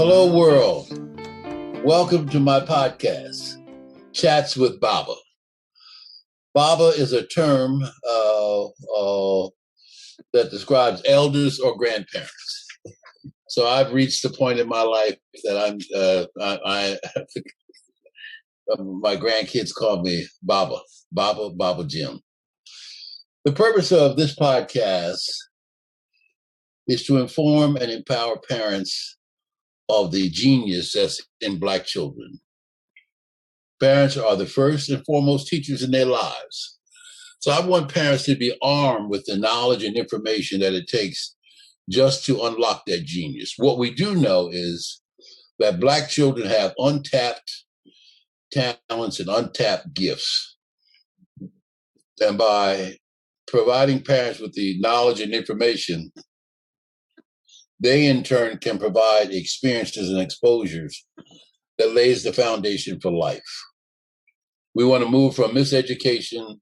Hello, world. Welcome to my podcast, Chats with Baba. Baba is a term that describes elders or grandparents. So I've reached the point in my life that my grandkids call me Baba Jim. The purpose of this podcast is to inform and empower parents of the genius that's in Black children. Parents are the first and foremost teachers in their lives. So I want parents to be armed with the knowledge and information that it takes just to unlock that genius. What we do know is that Black children have untapped talents and untapped gifts. And by providing parents with the knowledge and information, they in turn can provide experiences and exposures that lays the foundation for life. We want to move from miseducation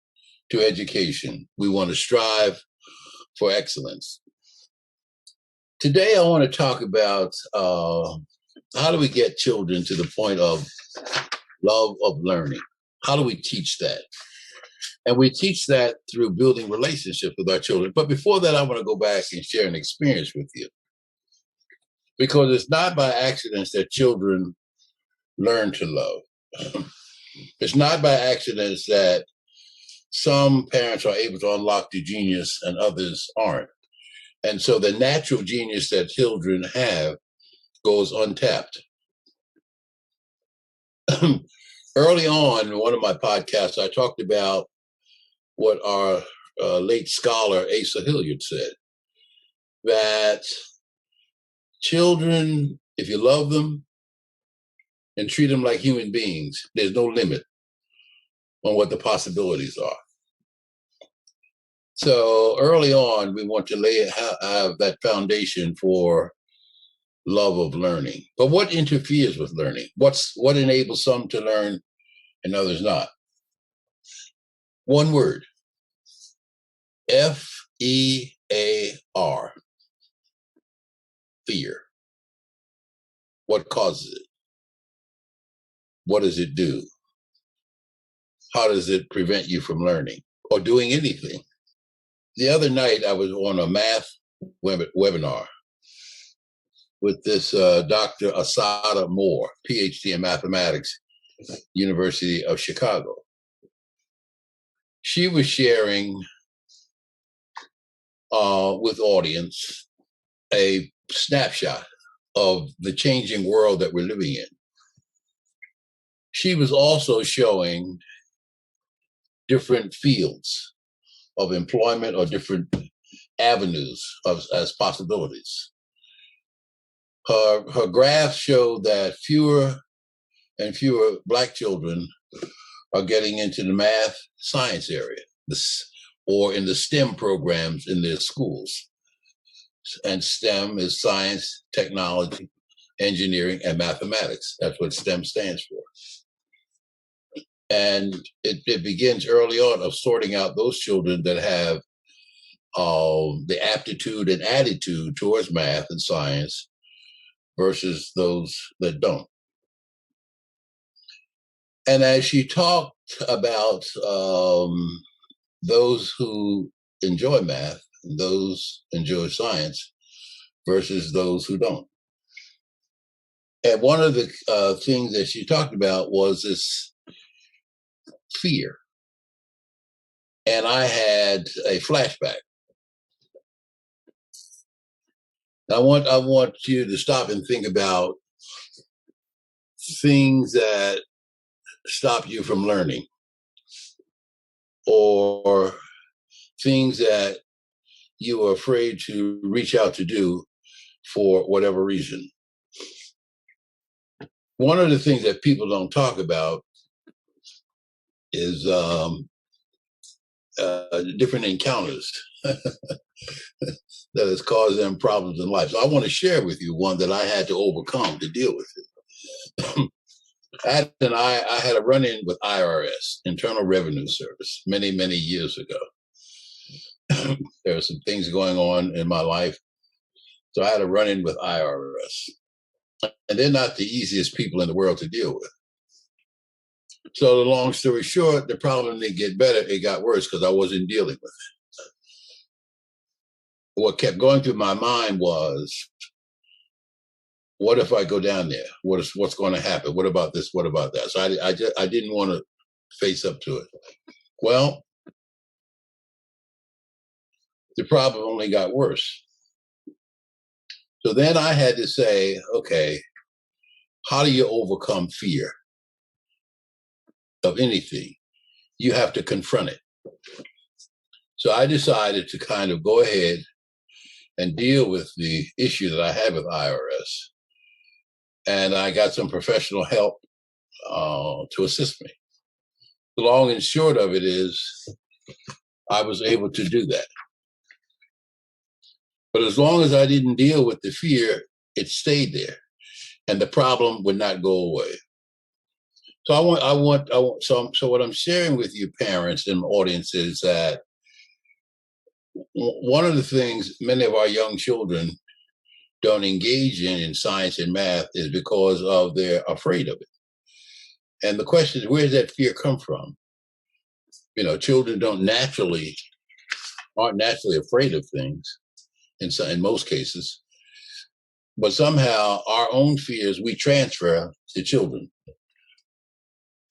to education. We want to strive for excellence. Today, I want to talk about how do we get children to the point of love of learning? How do we teach that? And we teach that through building relationships with our children. But before that, I want to go back and share an experience with you. Because it's not by accident that children learn to love. It's not by accident that some parents are able to unlock the genius and others aren't. And so the natural genius that children have goes untapped. Early on in one of my podcasts, I talked about what our late scholar Asa Hilliard said, that children, if you love them and treat them like human beings, there's no limit on what the possibilities are. So early on, we want to have that foundation for love of learning. But what interferes with learning? What enables some to learn and others not? One word: Fear. Fear. What causes it? What does it do? How does it prevent you from learning or doing anything? The other night, I was on a math webinar with this Dr. Asada Moore, PhD in mathematics, University of Chicago. She was sharing with audience a snapshot of the changing world that we're living in. She was also showing different fields of employment or different avenues as possibilities. Her graphs showed that fewer and fewer Black children are getting into the math science area or in the STEM programs in their schools. And STEM is science, technology, engineering, and mathematics. That's what STEM stands for. And it begins early on of sorting out those children that have the aptitude and attitude towards math and science versus those that don't. And as she talked about those who enjoy math and those enjoy science versus those who don't. And one of the things that she talked about was this fear. And I had a flashback. I want you to stop and think about things that stop you from learning, or things that you are afraid to reach out to do for whatever reason. One of the things that people don't talk about is different encounters that has caused them problems in life. So I want to share with you one that I had to overcome to deal with it. I had a run-in with IRS, Internal Revenue Service, many, many years ago. There were some things going on in my life, so I had a run-in with IRS. And they're not the easiest people in the world to deal with. So the long story short, the problem didn't get better. It got worse because I wasn't dealing with it. What kept going through my mind was, what if I go down there? What's going to happen? What about this? What about that? So I didn't want to face up to it. Well, the problem only got worse. So then I had to say, okay, how do you overcome fear of anything? You have to confront it. So I decided to kind of go ahead and deal with the issue that I had with IRS. And I got some professional help to assist me. The long and short of it is, I was able to do that. But as long as I didn't deal with the fear, it stayed there, and the problem would not go away. So So what I'm sharing with you, parents and audience, is that one of the things many of our young children don't engage in science and math is because they're afraid of it. And the question is, where does that fear come from? Children aren't naturally afraid of things in most cases, but somehow our own fears we transfer to children.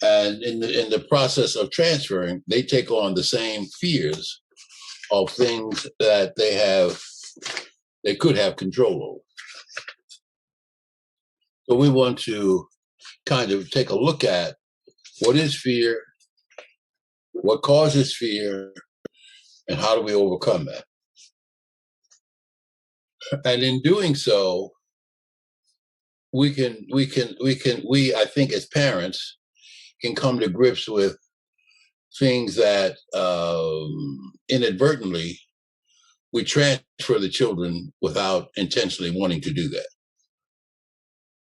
And in the process of transferring, they take on the same fears of things that they could have control over. So we want to kind of take a look at what is fear, what causes fear, and how do we overcome that. And in doing so, we I think as parents can come to grips with things that inadvertently we transfer the children without intentionally wanting to do that.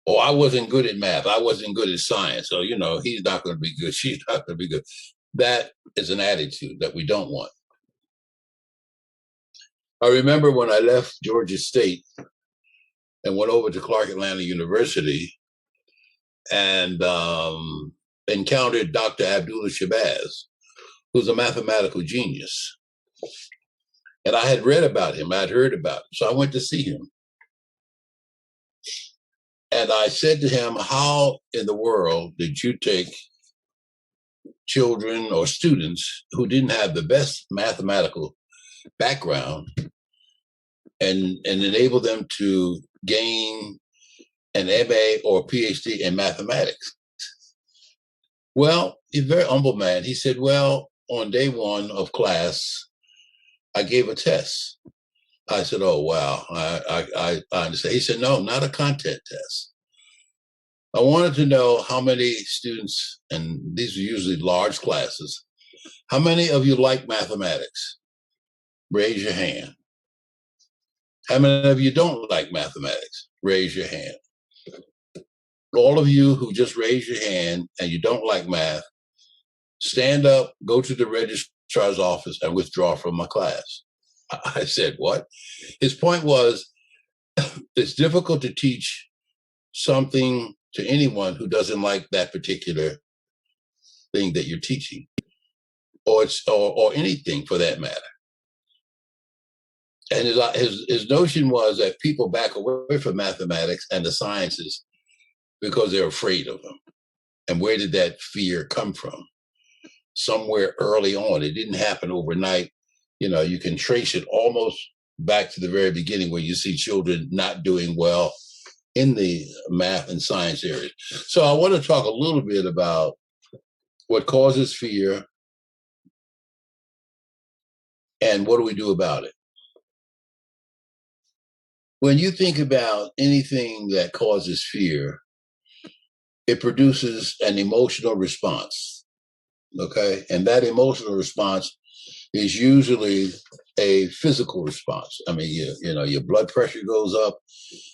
Oh, I wasn't good at math. I wasn't good at science. So, he's not going to be good. She's not going to be good. That is an attitude that we don't want. I remember when I left Georgia State and went over to Clark Atlanta University and encountered Dr. Abdullah Shabazz, who's a mathematical genius. And I had read about him. I'd heard about him. So I went to see him. And I said to him, how in the world did you take children or students who didn't have the best mathematical background and enable them to gain an MA or PhD in mathematics? Well, he's a very humble man. He said, well, on day one of class, I gave a test. I said, oh, wow, I understand. He said, no, not a content test. I wanted to know how many students, and these are usually large classes, how many of you like mathematics? Raise your hand. How many of you don't like mathematics? Raise your hand. All of you who just raised your hand and you don't like math, stand up, go to the registrar's office and withdraw from my class. I said, what? His point was, it's difficult to teach something to anyone who doesn't like that particular thing that you're teaching, or anything for that matter. And his notion was that people back away from mathematics and the sciences because they're afraid of them. And where did that fear come from? Somewhere early on. It didn't happen overnight. You can trace it almost back to the very beginning, where you see children not doing well in the math and science areas. So I want to talk a little bit about what causes fear and what do we do about it. When you think about anything that causes fear, it produces an emotional response, okay? And that emotional response is usually a physical response. I mean, your blood pressure goes up,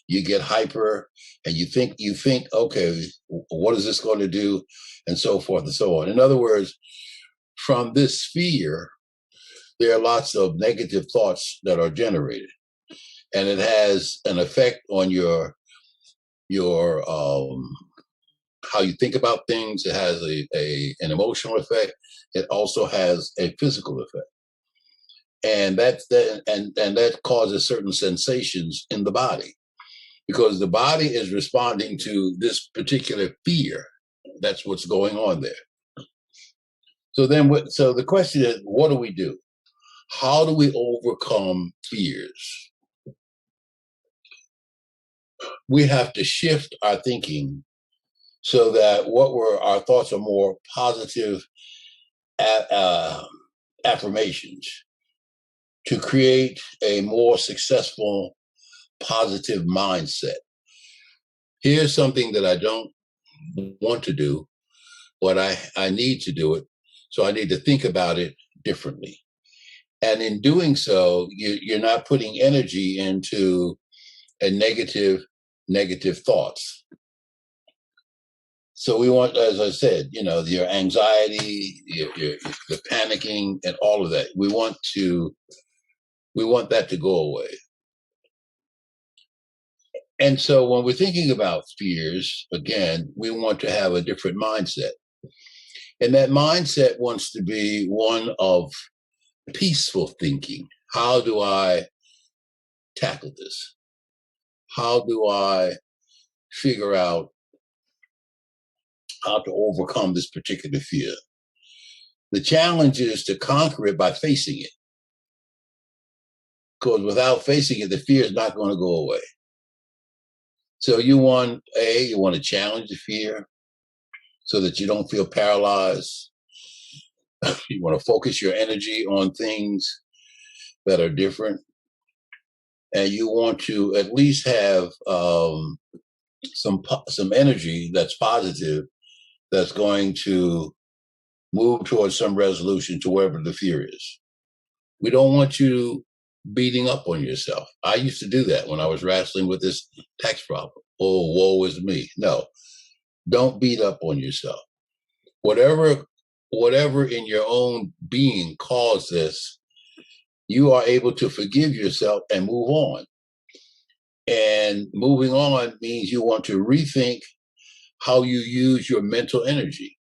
you get hyper, and you think, okay, what is this going to do? And so forth and so on. In other words, from this fear, there are lots of negative thoughts that are generated. And it has an effect on your your how you think about things. It has an emotional effect. It also has a physical effect, and that causes certain sensations in the body, because the body is responding to this particular fear. That's what's going on there. So so the question is, what do we do? How do we overcome fears? We have to shift our thinking so that our thoughts are more positive affirmations to create a more successful, positive mindset. Here's something that I don't want to do, but I need to do it. So I need to think about it differently. And in doing so, you're not putting energy into a negative thoughts. So we want, as I said, your anxiety, the panicking, and all of that. We want that to go away. And so when we're thinking about fears, again, we want to have a different mindset. And that mindset wants to be one of peaceful thinking. How do I tackle this? How do I figure out how to overcome this particular fear? The challenge is to conquer it by facing it. Because without facing it, the fear is not going to go away. So you want to challenge the fear so that you don't feel paralyzed. You want to focus your energy on things that are different. And you want to at least have some energy that's positive, that's going to move towards some resolution to wherever the fear is. We don't want you beating up on yourself. I used to do that when I was wrestling with this tax problem. Oh, woe is me. No, don't beat up on yourself. Whatever in your own being caused this, you are able to forgive yourself and move on. And moving on means you want to rethink how you use your mental energy.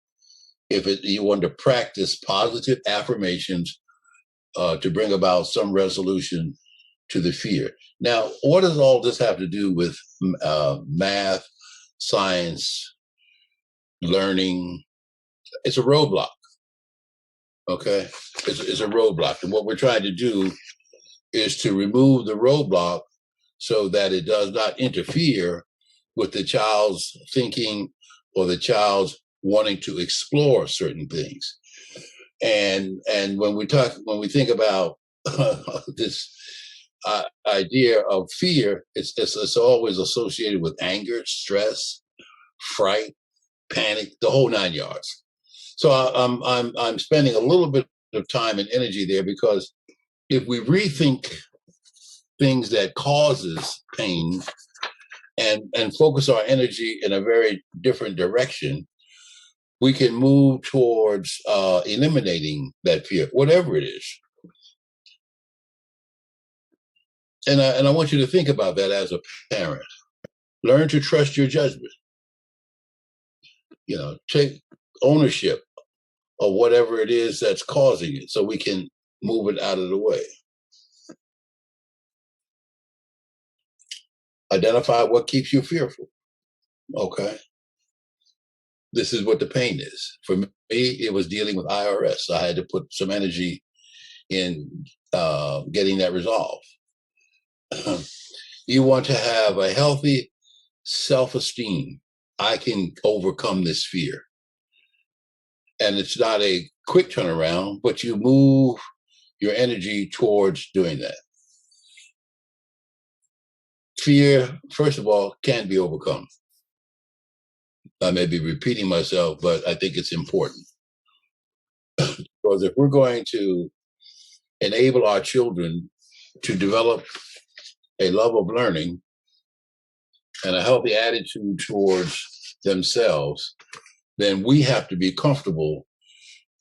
If you want to practice positive affirmations to bring about some resolution to the fear. Now, what does all this have to do with math, science, learning? It's a roadblock. Okay, it's a roadblock, and what we're trying to do is to remove the roadblock so that it does not interfere with the child's thinking or the child's wanting to explore certain things. And when we think about this idea of fear, it's always associated with anger, stress, fright, panic, the whole 9 yards. So I'm spending a little bit of time and energy there, because if we rethink things that causes pain and focus our energy in a very different direction, we can move towards eliminating that fear, whatever it is. And I want you to think about that as a parent. Learn to trust your judgment. Take ownership of whatever it is that's causing it, so we can move it out of the way. Identify what keeps you fearful. Okay. This is what the pain is. For me, it was dealing with IRS. I had to put some energy in getting that resolved. You want to have a healthy self-esteem. I can overcome this fear. And it's not a quick turnaround, but you move your energy towards doing that. Fear, first of all, can be overcome. I may be repeating myself, but I think it's important. Because if we're going to enable our children to develop a love of learning and a healthy attitude towards themselves, then we have to be comfortable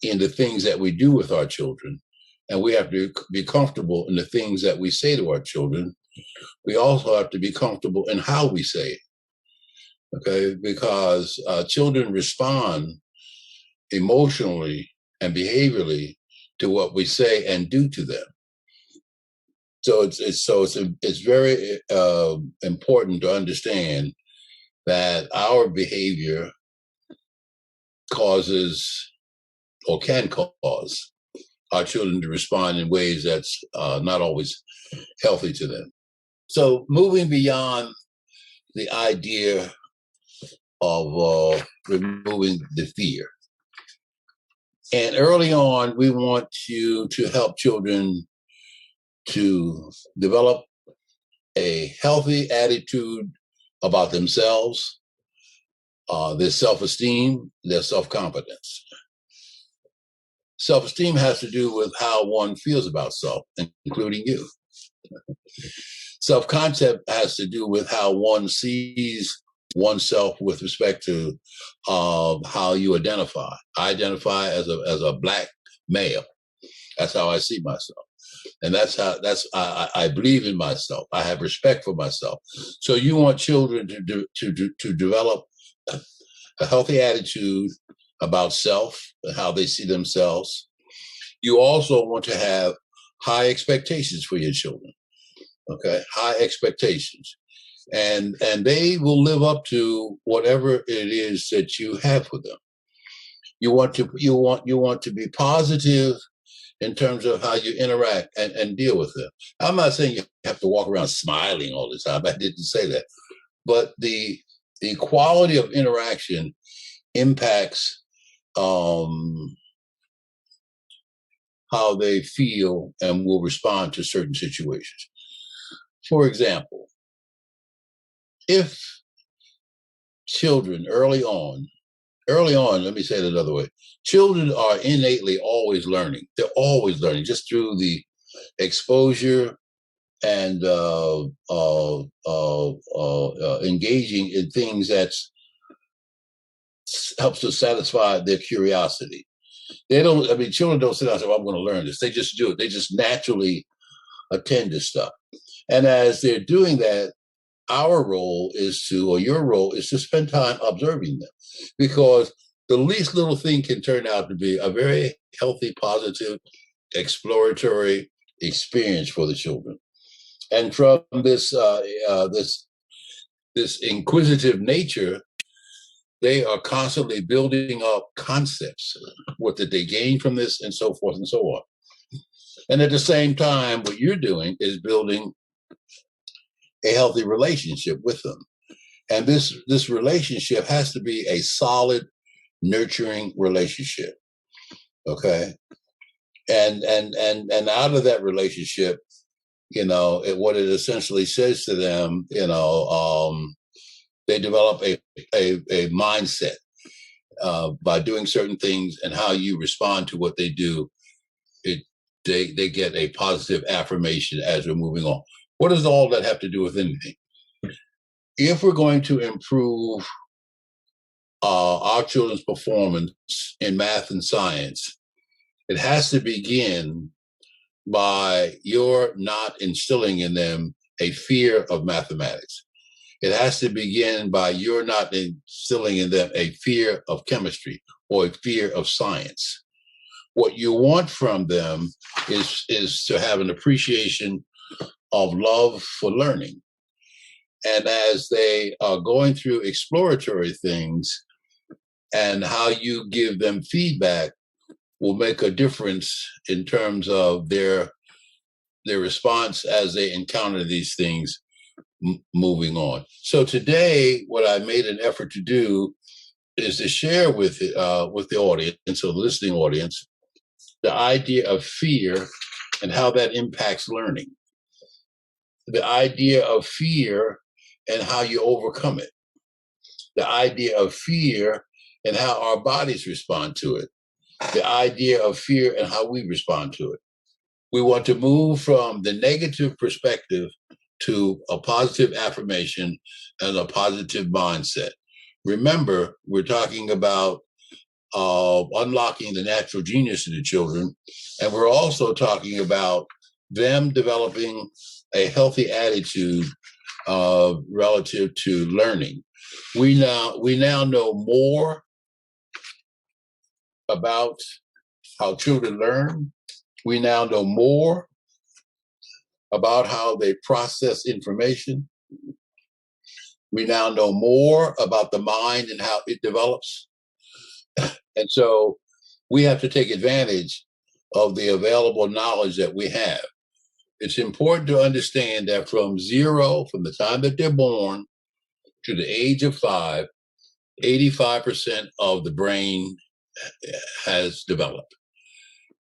in the things that we do with our children. And we have to be comfortable in the things that we say to our children. We also have to be comfortable in how we say it. okay? Because children respond emotionally and behaviorally to what we say and do to them. So it's very important to understand that our behavior causes or can cause our children to respond in ways that's not always healthy to them. So moving beyond the idea of removing the fear. And early on, we want you to help children to develop a healthy attitude about themselves, their self-esteem, their self-confidence. Self-esteem has to do with how one feels about self, including you. Self-concept has to do with how one sees oneself with respect to how you identify. I identify as a Black male. That's how I see myself. And I believe in myself. I have respect for myself. So you want children to develop a healthy attitude about self and how they see themselves. You also want to have high expectations for your children. Okay, high expectations, and they will live up to whatever it is that you have for them. You want to be positive in terms of how you interact and deal with them. I'm not saying you have to walk around smiling all the time. I didn't say that. But the quality of interaction impacts how they feel and will respond to certain situations. For example, if children early on, let me say it another way, children are innately always learning. They're always learning just through the exposure and engaging in things that helps to satisfy their curiosity. Children don't sit down and say, well, I'm going to learn this. They just do it. They just naturally attend to stuff. And as they're doing that, your role is to spend time observing them, because the least little thing can turn out to be a very healthy, positive, exploratory experience for the children. And from this inquisitive nature, they are constantly building up concepts, what did they gain from this, and so forth and so on. And at the same time, what you're doing is building a healthy relationship with them. And this relationship has to be a solid, nurturing relationship. Okay. And out of that relationship, what it essentially says to them, they develop a mindset by doing certain things, and how you respond to what they do. They get a positive affirmation as we're moving on. What does all that have to do with anything? If we're going to improve our children's performance in math and science, it has to begin by your not instilling in them a fear of mathematics. It has to begin by your not instilling in them a fear of chemistry or a fear of science. What you want from them is to have an appreciation of love for learning. And as they are going through exploratory things, and how you give them feedback will make a difference in terms of their response as they encounter these things moving on. So today, what I made an effort to do is to share with the audience, and so the listening audience, the idea of fear and how that impacts learning. The idea of fear and how you overcome it. The idea of fear and how our bodies respond to it. The idea of fear and how we respond to it. We want to move from the negative perspective to a positive affirmation and a positive mindset. Remember, we're talking about unlocking the natural genius in the children, and we're also talking about them developing a healthy attitude relative to learning. We now know more about how children learn. We now know more about how they process information. We now know more about the mind and how it develops. And so we have to take advantage of the available knowledge that we have. It's important to understand that from the time that they're born, to the age of 5, 85% of the brain has developed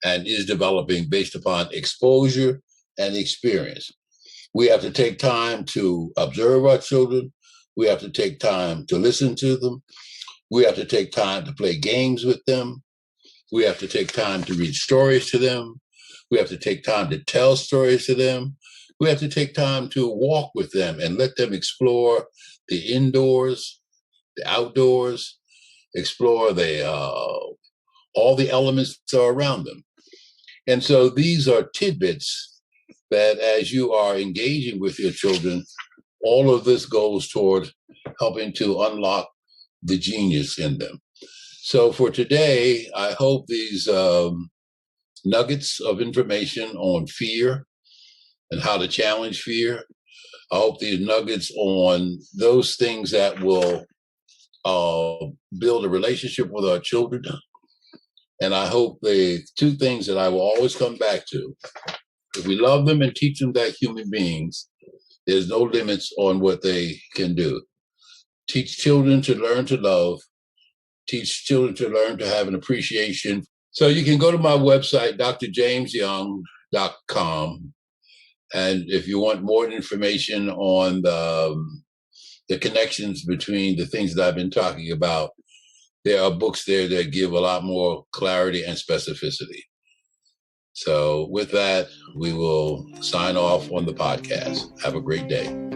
and is developing based upon exposure and experience. We have to take time to observe our children. We have to take time to listen to them. We have to take time to play games with them. We have to take time to read stories to them. We have to take time to tell stories to them. We have to take time to walk with them and let them explore the indoors, the outdoors, explore all the elements that are around them. And so these are tidbits that as you are engaging with your children, all of this goes toward helping to unlock the genius in them. So for today, I hope these nuggets of information on fear and how to challenge fear, I hope these nuggets on those things that will build a relationship with our children. And I hope the two things that I will always come back to, if we love them and teach them that human beings, there's no limits on what they can do. Teach children to learn to love. Teach children to learn to have an appreciation. So you can go to my website, drjamesyoung.com. And if you want more information on the connections between the things that I've been talking about, there are books there that give a lot more clarity and specificity. So with that, we will sign off on the podcast. Have a great day.